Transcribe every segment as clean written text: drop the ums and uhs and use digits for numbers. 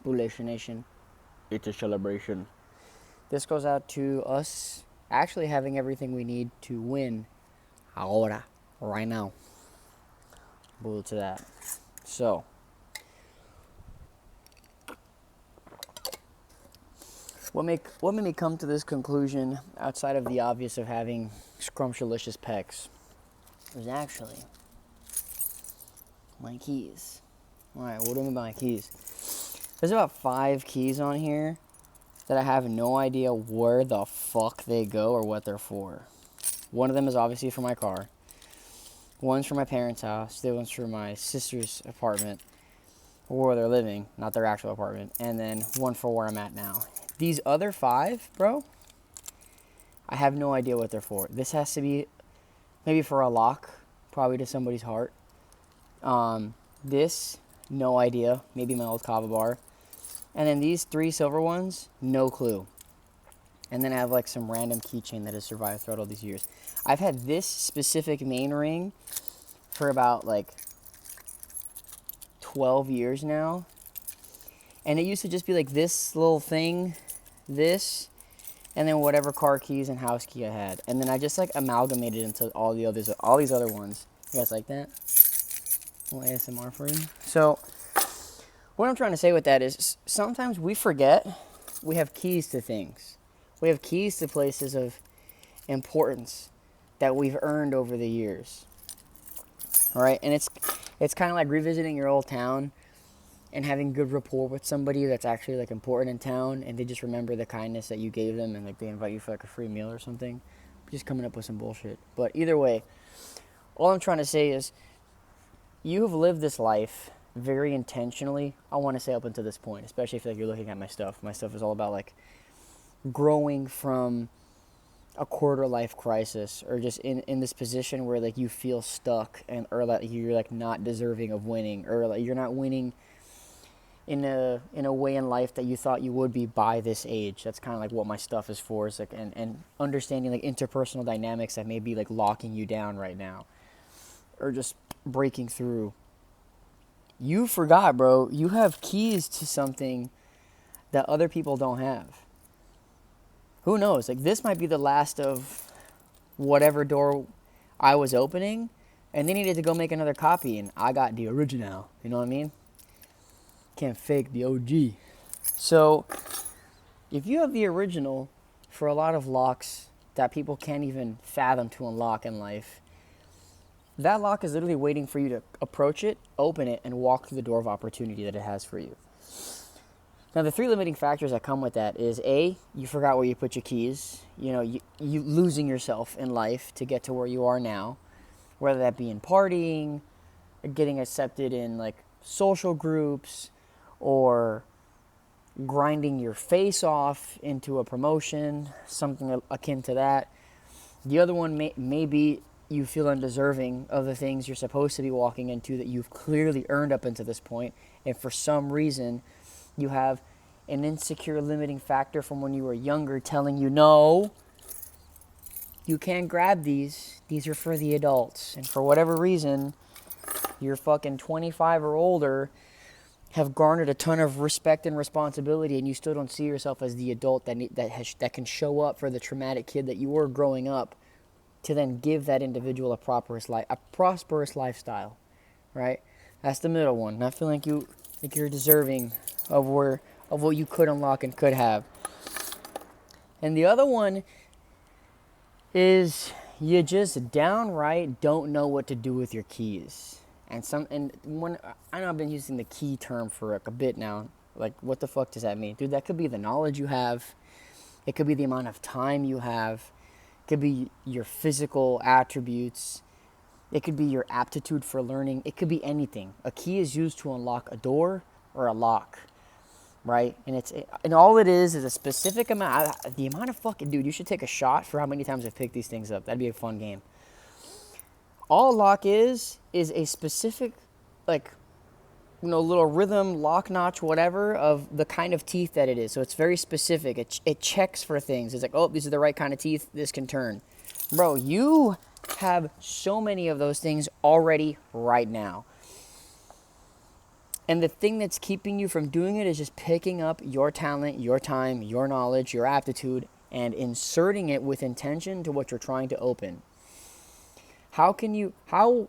Boolish Nation. It's a celebration. This goes out to us actually having everything we need to win ahora, right now. Boo to that. So, what made me come to this conclusion outside of the obvious of having scrumptious pecs was actually my keys. Alright, what do I mean by my keys? There's about 5 keys on here that I have no idea where the fuck they go or what they're for. One of them is obviously for my car. One's for my parents' house. The other one's for my sister's apartment, or where they're living, not their actual apartment. And then one for where I'm at now. These other 5, bro, I have no idea what they're for. This has to be maybe for a lock, probably to somebody's heart. This, no idea. Maybe my old kava bar. And then these 3 silver ones, no clue. And then I have like some random keychain that has survived throughout all these years. I've had this specific main ring for about like 12 years now. And it used to just be like this little thing, this, and then whatever car keys and house key I had. And then I just like amalgamated into all these other ones. You guys like that? A little ASMR for you. So, what I'm trying to say with that is sometimes we forget we have keys to things. We have keys to places of importance that we've earned over the years. All right? And it's kind of like revisiting your old town and having good rapport with somebody that's actually like important in town, and they just remember the kindness that you gave them, and like they invite you for like a free meal or something. Just coming up with some bullshit. But either way, all I'm trying to say is you have lived this life very intentionally, I want to say, up until this point, especially if like you're looking at my stuff. My stuff is all about like growing from a quarter life crisis, or just in this position where like you feel stuck, and or like you're like not deserving of winning, or like you're not winning in a way in life that you thought you would be by this age. That's kind of like what my stuff is for, is like and understanding like interpersonal dynamics that may be like locking you down right now, or just breaking through. You forgot, bro. You have keys to something that other people don't have. Who knows? Like, this might be the last of whatever door I was opening, and they needed to go make another copy, and I got the original. You know what I mean? Can't fake the OG. So, if you have the original for a lot of locks that people can't even fathom to unlock in life, that lock is literally waiting for you to approach it, open it, and walk through the door of opportunity that it has for you. Now, the 3 limiting factors that come with that is, A, you forgot where you put your keys. You know, you losing yourself in life to get to where you are now, whether that be in partying, or getting accepted in, like, social groups, or grinding your face off into a promotion, something akin to that. The other one may be you feel undeserving of the things you're supposed to be walking into that you've clearly earned up until this point, and for some reason you have an insecure limiting factor from when you were younger telling you, no, you can't grab these are for the adults. And for whatever reason, you're fucking 25 or older, have garnered a ton of respect and responsibility, and you still don't see yourself as the adult that can show up for the traumatic kid that you were growing up, to then give that individual a prosperous lifestyle, right? That's the middle one. Not feeling like you're deserving of what you could unlock and could have. And the other one is you just downright don't know what to do with your keys. And when I know I've been using the key term for like a bit now. Like, what the fuck does that mean? Dude, that could be the knowledge you have. It could be the amount of time you have. It could be your physical attributes. It could be your aptitude for learning. It could be anything. A key is used to unlock a door or a lock, right? And all it is a specific amount. The amount of fucking, dude, you should take a shot for how many times I've picked these things up. That'd be a fun game. All a lock is a specific, like, little rhythm, lock notch, whatever, of the kind of teeth that it is. So it's very specific. It checks for things. It's like, oh, these are the right kind of teeth. This can turn. Bro, you have so many of those things already right now. And the thing that's keeping you from doing it is just picking up your talent, your time, your knowledge, your aptitude, and inserting it with intention to what you're trying to open. How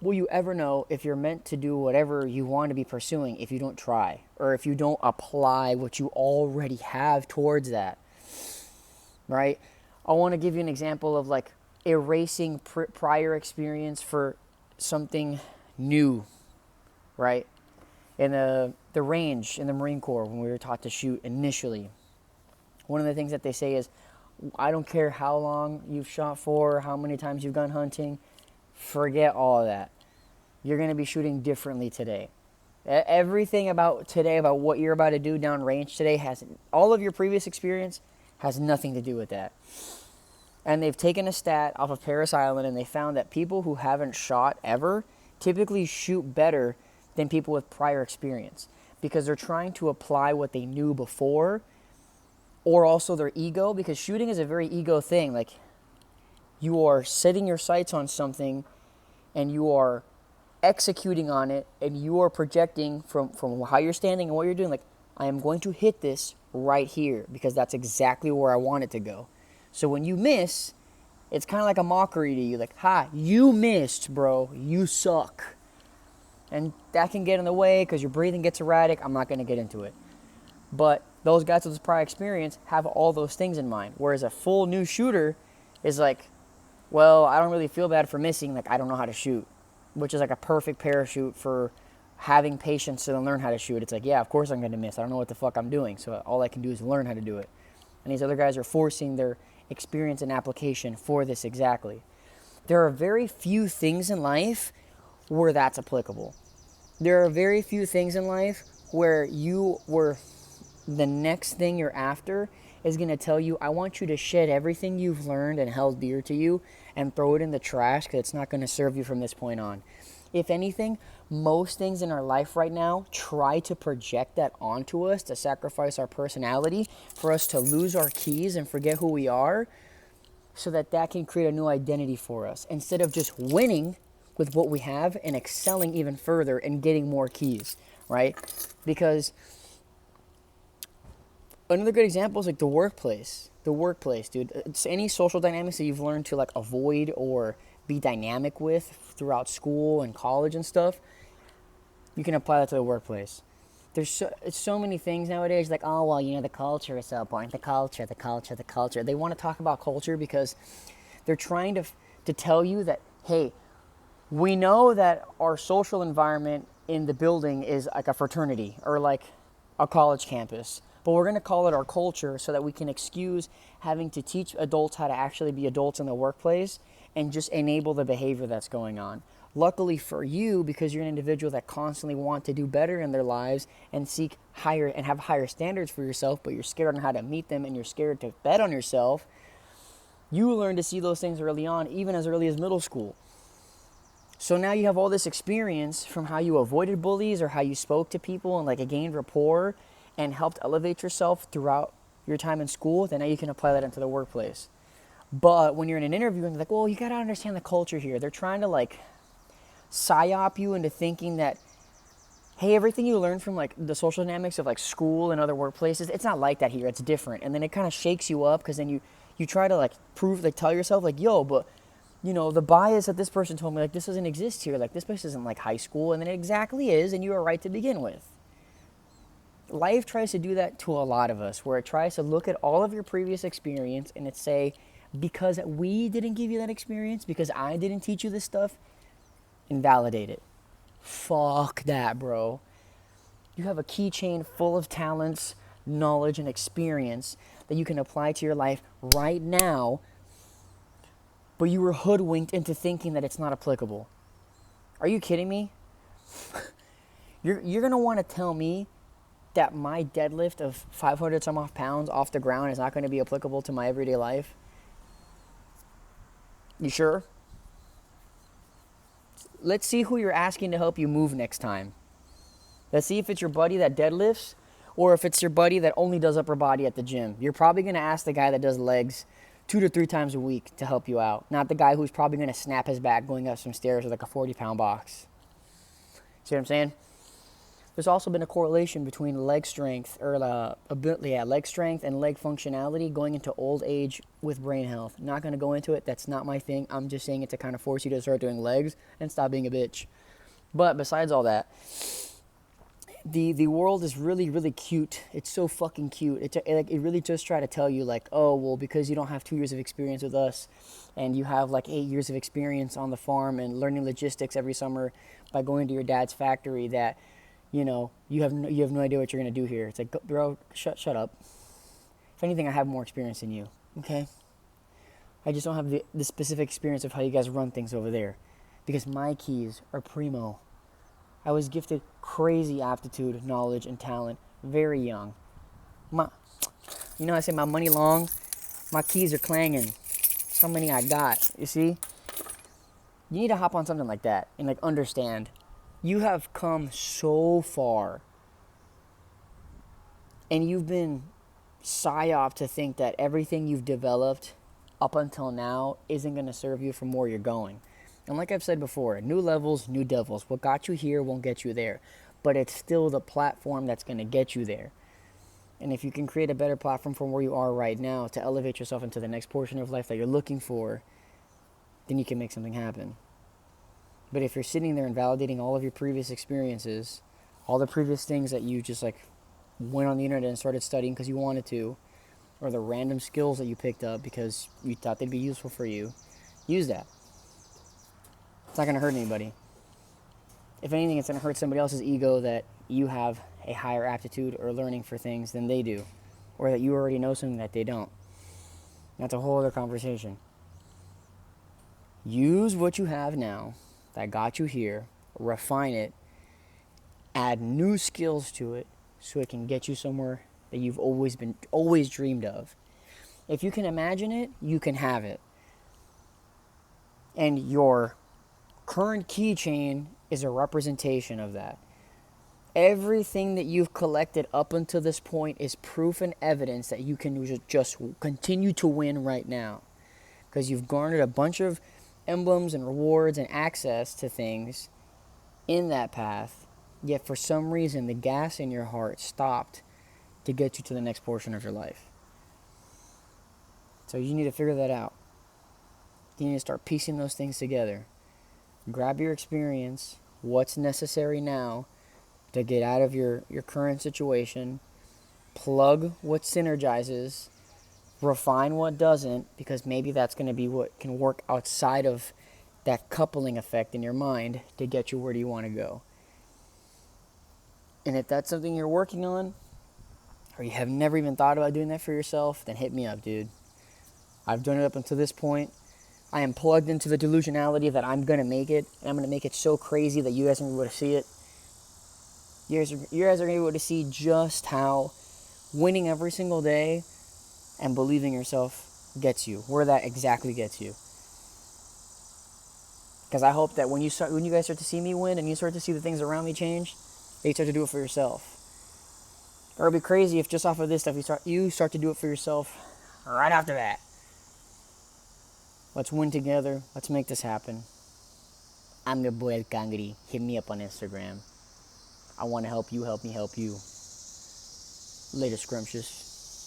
will you ever know if you're meant to do whatever you want to be pursuing if you don't try, or if you don't apply what you already have towards that, right? I want to give you an example of like erasing prior experience for something new, right? In the range in the Marine Corps, when we were taught to shoot initially, one of the things that they say is, I don't care how long you've shot for, how many times you've gone hunting, forget all of that. You're going to be shooting differently today. Everything about today, about what you're about to do down range today, has all of your previous experience has nothing to do with that. And they've taken a stat off of Parris Island, and they found that people who haven't shot ever typically shoot better than people with prior experience, because they're trying to apply what they knew before, or also their ego, because shooting is a very ego thing. Like, you are setting your sights on something and you are executing on it, and you are projecting from how you're standing and what you're doing, like, I am going to hit this right here because that's exactly where I want it to go. So when you miss, it's kind of like a mockery to you, like, ha, you missed, bro, you suck. And that can get in the way because your breathing gets erratic. I'm not going to get into it. But those guys with this prior experience have all those things in mind. Whereas a full new shooter is like, well, I don't really feel bad for missing. Like, I don't know how to shoot, which is like a perfect parachute for having patience to learn how to shoot. It's like, yeah, of course I'm going to miss. I don't know what the fuck I'm doing. So all I can do is learn how to do it. And these other guys are forcing their experience and application for this exactly. There are very few things in life where that's applicable. There are very few things in life where the next thing you're after is going to tell you, I want you to shed everything you've learned and held dear to you and throw it in the trash because it's not going to serve you from this point on. If anything, most things in our life right now try to project that onto us, to sacrifice our personality, for us to lose our keys and forget who we are, so that can create a new identity for us, instead of just winning with what we have and excelling even further and getting more keys, right? Because another good example is like the workplace. The workplace, dude. It's any social dynamics that you've learned to like avoid or be dynamic with throughout school and college and stuff, you can apply that to the workplace. There's so many things nowadays, like, oh, well, the culture is so important. The culture. They want to talk about culture because they're trying to tell you that, hey, we know that our social environment in the building is like a fraternity or like a college campus, but we're going to call it our culture so that we can excuse having to teach adults how to actually be adults in the workplace and just enable the behavior that's going on. Luckily for you, because you're an individual that constantly want to do better in their lives and seek higher and have higher standards for yourself, but you're scared on how to meet them and you're scared to bet on yourself, you learn to see those things early on, even as early as middle school. So now you have all this experience from how you avoided bullies or how you spoke to people and like gained rapport and helped elevate yourself throughout your time in school. Then now you can apply that into the workplace. But when you're in an interview and they're like, well, you got to understand the culture here. They're trying to like psyop you into thinking that, hey, everything you learn from like the social dynamics of like school and other workplaces, it's not like that here. It's different. And then it kind of shakes you up because then you try to like prove, like tell yourself like, yo, but the bias that this person told me, like, this doesn't exist here. Like, this place isn't like high school. And then it exactly is, and you are right to begin with. Life tries to do that to a lot of us, where it tries to look at all of your previous experience and it say, because we didn't give you that experience, because I didn't teach you this stuff, invalidate it. Fuck that, bro. You have a keychain full of talents, knowledge, and experience that you can apply to your life right now, but you were hoodwinked into thinking that it's not applicable. Are you kidding me? You're going to want to tell me that my deadlift of 500 some off pounds off the ground is not going to be applicable to my everyday life? You sure? Let's see who you're asking to help you move next time. Let's see if it's your buddy that deadlifts or if it's your buddy that only does upper body at the gym. You're probably going to ask the guy that does legs 2 to 3 times a week to help you out, not the guy who's probably going to snap his back going up some stairs with like a 40-pound box. See what I'm saying? There's also been a correlation between leg strength leg strength and leg functionality going into old age with brain health. Not going to go into it. That's not my thing. I'm just saying it to kind of force you to start doing legs and stop being a bitch. But besides all that, the world is really, really cute. It's so fucking cute. It really just try to tell you, like, oh, well, because you don't have 2 years of experience with us and you have like 8 years of experience on the farm and learning logistics every summer by going to your dad's factory, that, you know, you have no idea what you're going to do here. It's like, bro, shut up. If anything, I have more experience than you, okay? I just don't have the specific experience of how you guys run things over there, because my keys are primo. I was gifted crazy aptitude, knowledge, and talent very young. I say my money long, my keys are clanging. That's how many I got, you see? You need to hop on something like that and like understand. You have come so far, and you've been psyoped to think that everything you've developed up until now isn't going to serve you from where you're going. And like I've said before, new levels, new devils. What got you here won't get you there. But it's still the platform that's going to get you there. And if you can create a better platform from where you are right now to elevate yourself into the next portion of life that you're looking for, then you can make something happen. But if you're sitting there and validating all of your previous experiences, all the previous things that you just like went on the internet and started studying because you wanted to, or the random skills that you picked up because you thought they'd be useful for you, use that. It's not going to hurt anybody. If anything, it's going to hurt somebody else's ego that you have a higher aptitude or learning for things than they do, or that you already know something that they don't. That's a whole other conversation. Use what you have now that got you here, refine it, add new skills to it so it can get you somewhere that you've always dreamed of. If you can imagine it, you can have it. And your current keychain is a representation of that. Everything that you've collected up until this point is proof and evidence that you can just continue to win right now, because you've garnered a bunch of emblems and rewards and access to things in that path, yet for some reason the gas in your heart stopped to get you to the next portion of your life. So you need to figure that out. You need to start piecing those things together. Grab your experience, what's necessary now to get out of your current situation, plug what synergizes, refine what doesn't, because maybe that's going to be what can work outside of that coupling effect in your mind to get you where you want to go. And if that's something you're working on, or you have never even thought about doing that for yourself, then hit me up, dude. I've done it up until this point. I am plugged into the delusionality that I'm going to make it, and I'm going to make it so crazy that you guys are going to be able to see it. You guys are going to be able to see just how winning every single day and believing yourself gets you, where that exactly gets you. Because I hope that when you guys start to see me win and you start to see the things around me change, that you start to do it for yourself. Or it'd be crazy if just off of this stuff you start to do it for yourself right after that. Let's win together. Let's make this happen. I'm your boy el.kangrie. Hit me up on Instagram. I want to help you help me help you. Later, scrumptious.